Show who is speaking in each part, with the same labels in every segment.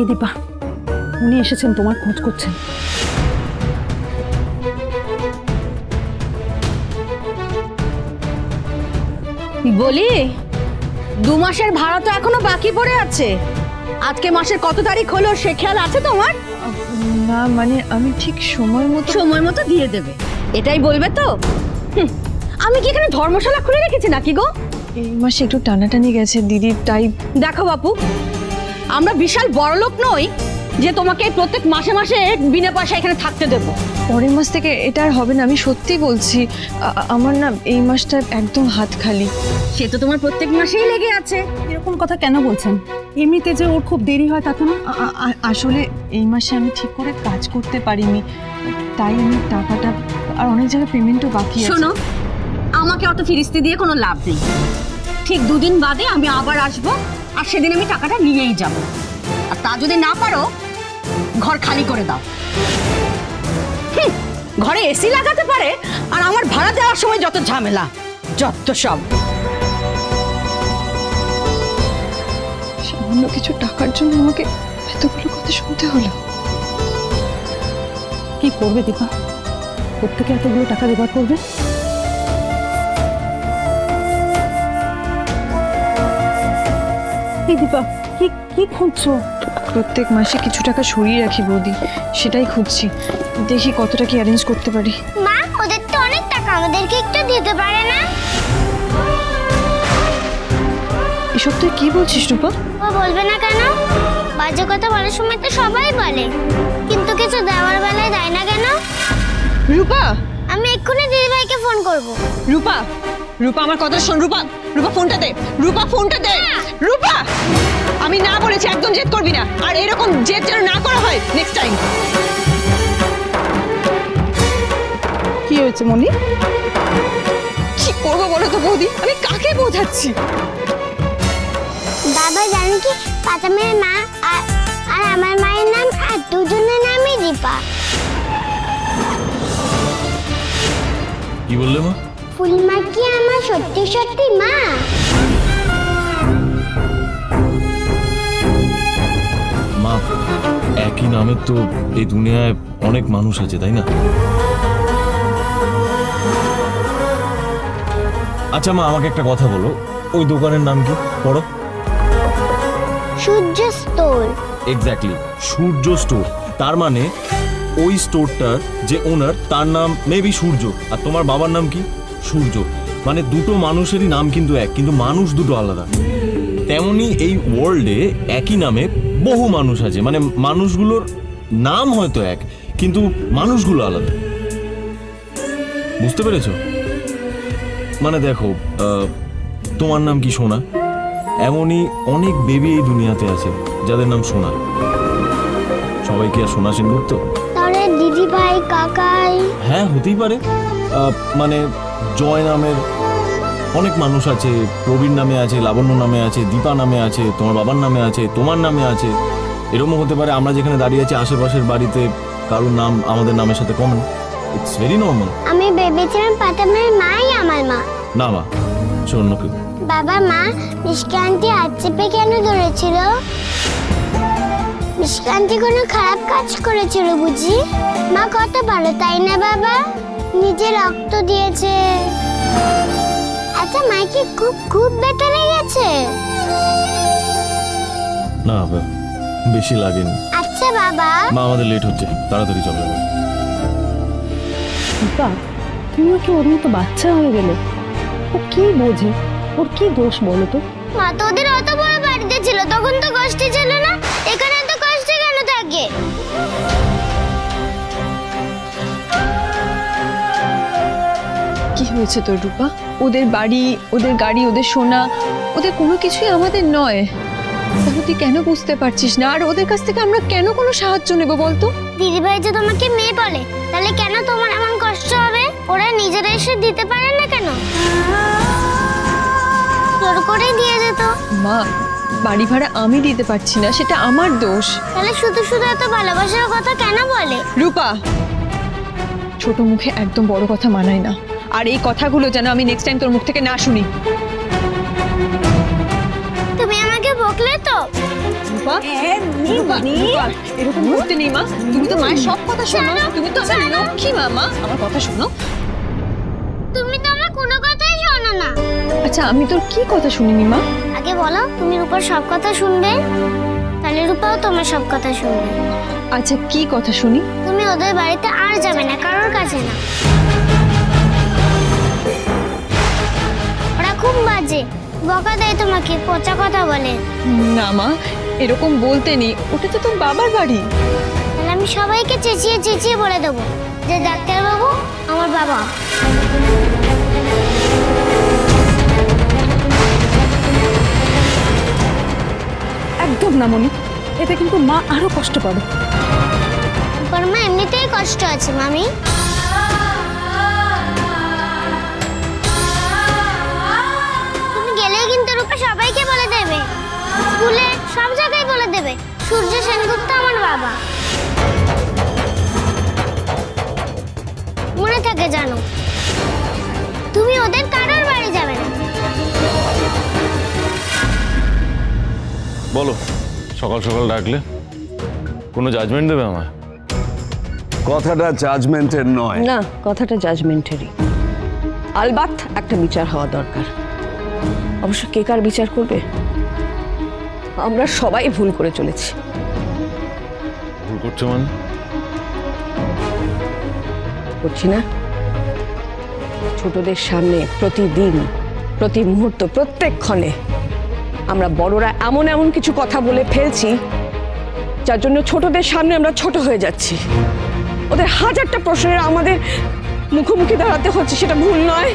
Speaker 1: এই দীপা, উনি এসেছেন, তোমার খোঁজ করছেন।
Speaker 2: বলি, 2 মাসের ভাড়া তো এখনো বাকি পড়ে আছে। আজকে মাসের কত তারিখ হলো সে খেয়াল আছে তোমার?
Speaker 3: না মানে আমি ঠিক সময় মতো
Speaker 2: দিয়ে দেবে, এটাই বলবে তো? আমি কি এখানে ধর্মশালা খুলে রেখেছি নাকি গো?
Speaker 3: এই মাসে একটু টানাটানি গেছে দিদি, তাই।
Speaker 2: দেখো বাপু, আমরা বিশাল বড়লোক নই যে তোমাকে প্রত্যেক মাসে মাসে বিনা পয়সা এখানে থাকতে দেবো।
Speaker 3: পরের মাস থেকে এটা আর হবে না, আমি সত্যি বলছি। আমার না এই মাসটা একদম হাত খালি।
Speaker 2: সে তো তোমার প্রত্যেক মাসেই লেগে আছে।
Speaker 1: এরকম কথা কেন বলছেন? এমনিতে যে ওর খুব দেরি হয় তা তো না।
Speaker 3: আসলে এই মাসে আমি ঠিক করে কাজ করতে পারিনি, তাই আমি টাকাটা আর অনেক জায়গায় পেমেন্টও বাকি আছে।
Speaker 2: শোনো, আমাকে অত ফিরিস্তি দিয়ে কোনো লাভ নেই। ঠিক 2 দিন বাদে আমি আবার আসবো, আর সেদিন আমি টাকাটা নিয়েই যাব। আর তা যদি না পারো, ঘর খালি করে দাও। ঘরে এসি লাগাতে পারে, আর আমার ভাড়া দেওয়ার সময় যত ঝামেলা, যত সব।
Speaker 3: সামান্য কিছু টাকার জন্য আমাকে এতগুলো কথা শুনতে হলো।
Speaker 1: কি করবে দীপা? প্রত্যেকে এতগুলো টাকা জোগাড় করবে? এই দীপা, কি কি খুঁজছো?
Speaker 3: প্রত্যেক মাসে কিছু টাকা সরিয়ে রাখি বৌদি, সেটাই খুঁজছি। দেখি কতটা কি অ্যারেঞ্জ করতে পারি।
Speaker 4: মা, ওদের তো অনেক টাকা, আমাদেরকে একটু দিতে পারে না?
Speaker 3: এসব তুই কি বলছিস রূপা?
Speaker 4: ও বলবে না কেন? বাজে কথা বলার সময় তো সবাই বলে, কিন্তু কিছু দেওয়ার বেলায় দেয় না কেন?
Speaker 3: রূপা,
Speaker 4: আমি এক্ষুনি দিদিভাইকে ফোন করব।
Speaker 3: রূপা, রূপা আমার কথা শোন। রূপা, রূপা ফোনটা দে। রূপা ফোনটা দে। রূপা, আমি না বলেছি একদম জেদ করবি না, আর এরকম জেদ যেন না করা হয় নেক্সট টাইম।
Speaker 1: কি হয়েছে মনি?
Speaker 3: কি করবো বলো তো বৌদি, আমি কাকে বোঝাচ্ছি?
Speaker 4: বাবা জানো কি, পাতামের মা আর আমার মায়ের নাম আর দুজনের নামই দীপা।
Speaker 5: কি বললে মা?
Speaker 4: ফুলমা কি আমার সত্যি সত্যি মা?
Speaker 5: মা, একই নামের তো এই দুনিয়ায় অনেক মানুষ আছে, তাই না? আচ্ছা মা, আমাকে একটা কথা বলো, ওই দোকানের নাম কি? পড়ো।
Speaker 4: সূর্য স্টোর।
Speaker 5: এক্স্যাক্টলি, সূর্য স্টোর। তার মানে ওই স্টোরটার যে ওনার, তার নাম মেবি সূর্য, আর তোমার বাবার নাম কি? সূর্য। মানে দুটো মানুষেরই নাম কিন্তু এক, কিন্তু মানুষ দুটো আলাদা। তেমনি এই ওয়ার্ল্ডে একই নামে বহু মানুষ আছে, মানে মানুষগুলোর নাম হয়তো এক, কিন্তু মানুষগুলো আলাদা। বুঝতে পেরেছো? মানে দেখো, তোমার নাম কি সোনা, এমনই অনেক বেবি এই দুনিয়াতে আছে যাদের নাম সোনা। সবাই কি আর সোনা সেনগুপ্ত?
Speaker 4: তাহলে দিদিভাই, কাকাই?
Speaker 5: হ্যাঁ, হতেই পারে। মানে জয় নামের অনেক মানুষ আছে, প্রবীণ নামে আছে, লাবণ্য নামে আছে, দীপা নামে আছে, তোমার বাবার নামে আছে, তোমার নামে আছে। এরকমও হতে পারে আমরা যেখানে দাঁড়িয়ে আছি আশেপাশের বাড়িতে কারোর নাম আমাদের নামের সাথে কমন। It's very normal.
Speaker 4: আমি ভেবেছিলাম পাতামের মাই আমার মা।
Speaker 5: না মা, সে অন্য কেউ।
Speaker 4: বাবা, মা মিষ্টি আন্টি হাত চেপে কেন ধরেছিল? মিষ্টি আন্টি কোনো খারাপ কাজ করেছিল বুঝি? মা কত ভালো, তাই না বাবা? নিজে রক্ত দিয়েছে। আচ্ছা, মা কি খুব খুব ব্যথা লেগেছে?
Speaker 5: না বাবা, বেশি লাগেনি।
Speaker 4: আচ্ছা বাবা।
Speaker 5: মা, আমাদের লেট হচ্ছে, তাড়াতাড়ি চলো।
Speaker 1: দীপা, তুমিও কি ওর মতো বাচ্চা হয়ে গেলে? ও কি বোঝে? ওর কি দোষ বলো তো?
Speaker 4: মা তো ওদের অত বড় বাড়িতে ছিল, তখন তো কষ্ট ছিল না, এখানে এত কষ্ট কেন থাকে?
Speaker 3: কি হয়েছে তোর রূপা? ওদের বাড়ি, ওদের গাড়ি, ওদের সোনা, ওদের কোনো কিছুই আমাদের নয়। তাহলে তুই কেন বুঝতে পারছিস না? আর ওদের কাছ থেকে আমরা কেন কোনো সাহায্য নেব বলতো?
Speaker 4: দিদিভাই যে তোমাকে মেয়ে বলে, তাহলে কেন তোমার এমন কষ্ট হবে? ওরা নিজেরা এসে দিতে পারে না কেন? জোর করে দিয়ে যেত।
Speaker 3: মা, বাড়ি ভাড়া আমি দিতে পারছি না, সেটা আমার দোষ।
Speaker 4: তাহলে শুধু শুধু এত ভালোবাসার কথা কেন বলে?
Speaker 3: রূপা, ছোট মুখে একদম বড় কথা মানায় না, আর এই কথাগুলো যেন আমি নেক্সট টাইম তোর মুখ থেকে না শুনি।
Speaker 4: তুমি আমাকে বকলে তো?
Speaker 3: রূপা, রূপা রূপা, রূপা, এরকম বলতে নেই মা, তুমি তো মায়ের সব কথা শোনো, তুমি তো আমার লক্ষ্মী মা, আমার কথা শোনো।
Speaker 4: তুমি তো আমার কোনো কথাই শোনো না।
Speaker 3: আচ্ছা আমি তোর কি কথা শুনিনি মা?
Speaker 4: আগে বলো, তুমি রূপার সব কথা শুনবে, তাহলে রূপাও তোমার সব কথা শুনবে।
Speaker 3: আচ্ছা কি কথা শুনি?
Speaker 4: তুমি ওদের বাড়িতে আর যাবে না, কারোর কাছে না। ওরা খুব বাজে, বকা দেয় তোমাকে, পচা কথা বলে।
Speaker 3: না মা, এরকম বলতে নেই, ওটা তো তোর বাবার বাড়ি।
Speaker 4: তাহলে আমি সবাইকে চেঁচিয়ে চেঁচিয়ে বলে দেবো যে ডাক্তারবাবু আমার বাবা।
Speaker 1: একদম না মনি, এতে কিন্তু মা আরো কষ্ট পাবে।
Speaker 4: রূপার মা এমনিতেই কষ্ট আছে মামি। তুমি গেলেই কিন্তু রূপা সবাইকে বলে দেবে, স্কুলে সব জায়গায় বলে দেবে সূর্য সেনগুপ্ত আমার বাবা। মনে থাকে জানো, তুমি ওদের কারোর বাড়ি যাবে না।
Speaker 5: বলো, সকাল সকাল ডাকলে কোনো জাজমেন্ট দেবে আমার?
Speaker 6: কথাটা জাজমেন্টের নয়।
Speaker 1: না, কথাটা জাজমেন্টেরই। আলবাত একটা বিচার হওয়া দরকার। অবশ্য কে কার বিচার করবে? আমরা সবাই ভুল করে চলেছি।
Speaker 5: ভুল করছো মানে?
Speaker 1: করছি না? ছোটদের সামনে প্রতিদিন, প্রতি মুহূর্ত, প্রত্যেক ক্ষণে আমরা বড়রা এমন এমন কিছু কথা বলে ফেলছি যার জন্য ছোটদের সামনে আমরা ছোট হয়ে যাচ্ছি। ওদের হাজারটা প্রশ্নের আমাদের মুখোমুখি দাঁড়াতে হচ্ছে, সেটা ভুল নয়?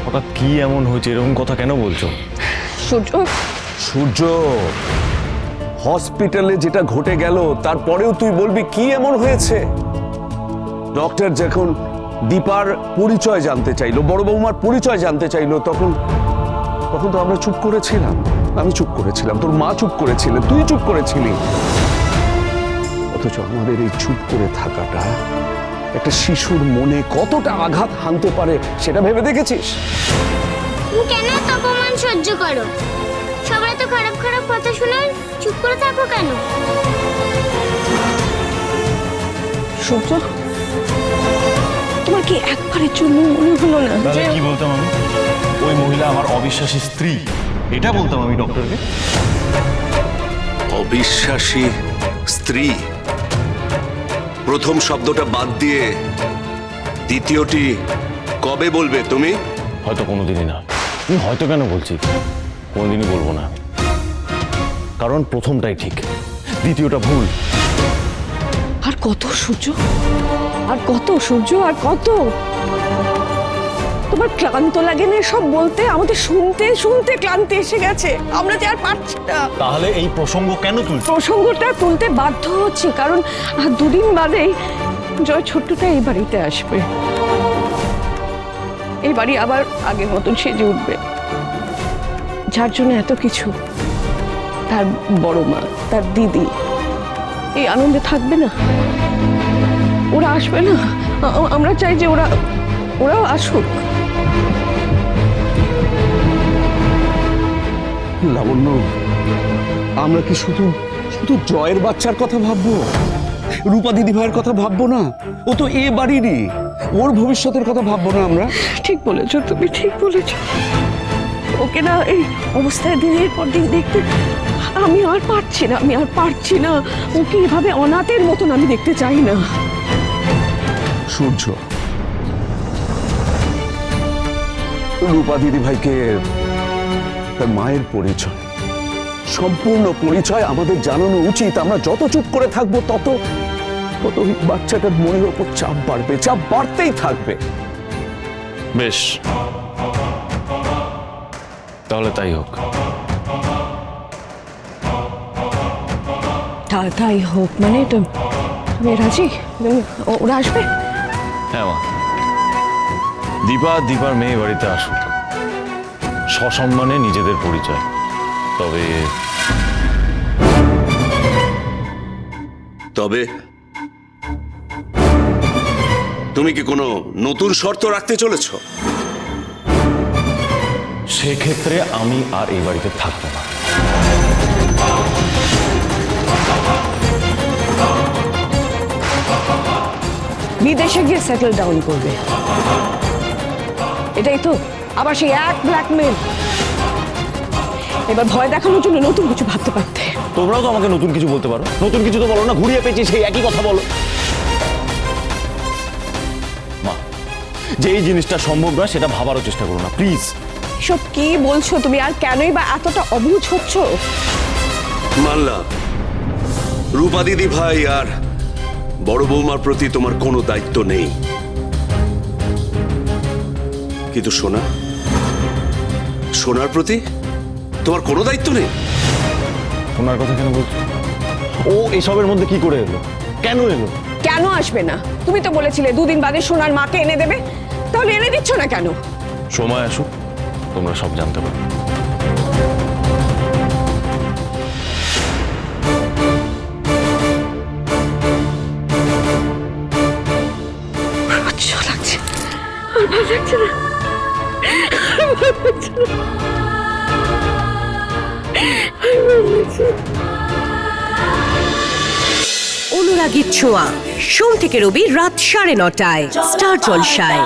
Speaker 5: হঠাৎ কি এমন হয়েছে, এরকম কথা কেন বলছো?
Speaker 1: সূর্য,
Speaker 6: সূর্য, হসপিটালে যেটা ঘটে গেল তারপরেও তুই বলবি কি এমন হয়েছে? ডক্টর যখন দীপার পরিচয় জানতে চাইলো, বড় বৌমার পরিচয় জানতে চাইলো, তখন তো আমরা চুপ করেছিলাম। আমি চুপ করেছিলাম, তোর মা চুপ করেছিলেন, তুই চুপ করেছিলি। অথচ আমাদের এই চুপ করে থাকাটা একটা শিশুর মনে কতটা আঘাত হানতে পারে সেটা ভেবে দেখেছিস?
Speaker 4: তুমি কেন এত অপমান সহ্য করো? সবাই তো খারাপ খারাপ কথা শুনে চুপ করে থাকো কেন?
Speaker 1: সূর্য, তোমার কি একবারের জন্য মনে হলো না
Speaker 5: তাহলে
Speaker 1: যে
Speaker 5: কি বলতাম আমি? ওই মহিলা আমার অবিশ্বাসী স্ত্রী, এটা বলতাম আমি ডক্টরকে।
Speaker 6: অবিশ্বাসী স্ত্রী, প্রথম শব্দটা বাদ দিয়ে দ্বিতীয়টি কবে বলবে তুমি?
Speaker 5: হয়তো কোনোদিনই না। আমি হয়তো কেন বলছি, কোনোদিনই বলবো না। কারণ প্রথমটাই ঠিক, দ্বিতীয়টা ভুল।
Speaker 1: আর কত সূর্য, আর কত সূর্য, আর কত? তোমার ক্লান্ত লাগে না সব বলতে? আমাদের শুনতে শুনতে ক্লান্তি এসে গেছে, আমরা যে আর পারছি না।
Speaker 5: তাহলে এই প্রসঙ্গ কেন তুলছো?
Speaker 1: প্রসঙ্গটা তুলতে বাধ্য হচ্ছে কারণ আর দুদিন বাদেই জয় ছোট্টটা এই বাড়িতে আসবে। এই বাড়ি আবার আগের মতন সেজে উঠবে। যার জন্য এত কিছু, তার বড় মা, তার দিদি এই আনন্দে থাকবে না? ওরা আসবে না? আমরা চাই যে ওরাও আসুক।
Speaker 6: লাবণ্য, আমরা কি শুধু জয়ের বাচ্চার কথা ভাববো? রূপা দিদি ভাইয়ের কথা ভাববো না? ও তো এ বাড়িরই, ওর ভবিষ্যতের কথা ভাববো না আমরা?
Speaker 1: ঠিক বলেছো, তুমি ঠিক বলেছো। ওকে না এই অবস্থায় দিনের পর দিন দেখতে আমি আর পারছি না। ওকে এভাবে অনাথের মতন আমি দেখতে চাই না।
Speaker 6: সূর্য, রূপা দিদি ভাইকে তার মায়ের পরিচয়, সম্পূর্ণ পরিচয় আমাদের জানানো উচিত। আমরা যত চুপ করে থাকবো তত ওই বাচ্চাটার মনের ওপর চাপ বাড়বে, চাপ বাড়তেই থাকবে।
Speaker 5: বেশ, তাহলে তাই হোক।
Speaker 1: তাই হোক মানে তুমি রাজি? ওরা আসবে?
Speaker 5: হ্যাঁ মা, দীপার মেয়ে বাড়িতে আসুক, সসম্মানে নিজেদের পরিচয়।
Speaker 6: তবে তুমি কি কোনো নতুন শর্ত রাখতে চলেছ?
Speaker 5: সেক্ষেত্রে আমি আর এই বাড়িতে থাকবো না।
Speaker 1: বিদেশে গিয়ে সেটেল ডাউন করবে। এটাই তো, আবার সেই এক ব্ল্যাকমেল। এবার ভয় দেখানোর জন্য নতুন কিছু ভাবতে পারতে।
Speaker 5: তোমরাও তো আমাকে নতুন কিছু বলতে পারো, নতুন কিছু তো বলো না, ঘুরিয়ে পেঁচিয়ে সেই একই কথা বলো। মা, যে এই জিনিসটা সম্ভব না সেটা ভাবারও চেষ্টা করো না প্লিজ।
Speaker 1: এসব কি বলছো তুমি, আর কেনই বা এতটা অবুঝ হচ্ছ?
Speaker 6: মানলাম রূপা দিদি ভাই আর বড় বৌমার প্রতি তোমার কোনো দায়িত্ব নেই, কিন্তু সোনার প্রতি তোমার কোনো দায়িত্ব নেই।
Speaker 5: ওনার কথা কেন বলছো? ও এসবের মধ্যে কি করে এলো, কেন এলো?
Speaker 1: কেন আসবে না? তুমি তো বলেছিলে 2 দিন বাদে সোনার মাকে এনে দেবে, তাহলে এনে দিচ্ছ না কেন?
Speaker 5: সময় আসুক, তোমরা সব জানতে পারো।
Speaker 1: আচ্ছা লাগছে, আর ভালো লাগছে না, আর ভালো লাগছে না।
Speaker 7: অনুরাগীর ছোঁয়া, সোম থেকে রবি রাত 9:30টায় স্টার জলসায়।